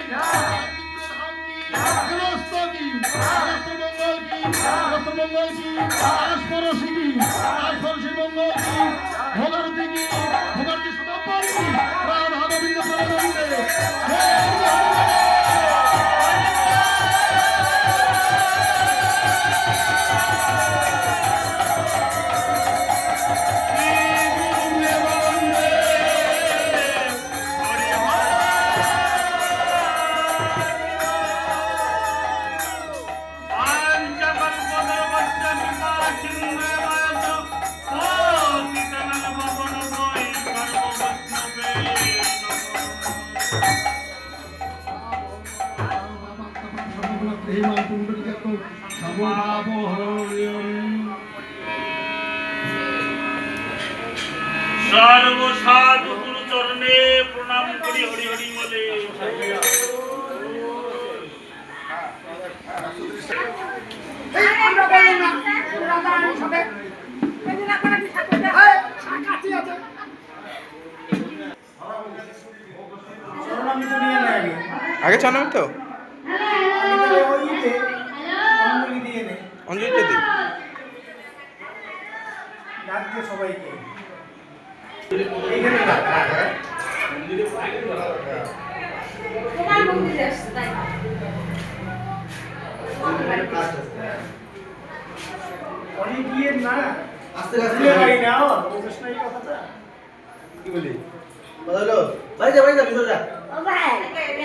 धाम की কি রাষ্ট্রমঙ্গল কি রাষ্ট্রমঙ্গল কি রাষ্ট্ররসি কি রাষ্ট্ররসির মঙ্গল কি ভোগারতি কি ভোগারতি সমাপন কি রাধা গোবিন্দ প্রেমানন্দে সর্বসাধু গুরু চরণে প্রণাম করি হরি হরি বলে। আগে চান তো অঞ্জলিটা দিই সবাইকে অনেক গিয়ে না আস্তে আস্তে গাড়ি নাও বুঝছ না এই কথাটা কি বলি বলো ভাই যা ভিতর যা ও ভাই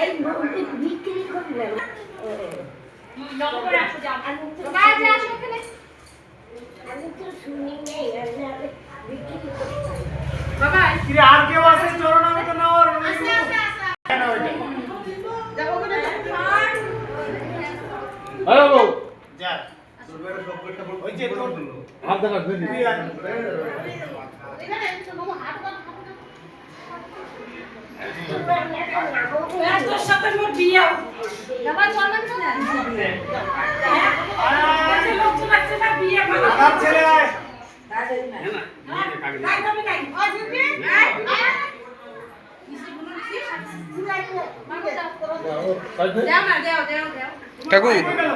এই বিক্রি করবে নম্বর আসো যা ভাই যা আসো এখানে আমি তো শুনি নেই আমি বিক্রি করতে বাবা কি আর কেউ আছে চরণ আমি তো নাও আসে যাবো কোন হ্যালো বউ যা তোর বেটা সব কইটা বল ওই যে তোর হাত দেখা ধরে এখানে মামা হাত তোর সাথে মোর বিয়ে বাবা চলেন না লোক চলে না বিয়ে আমার ছেলে কাকু কই গেল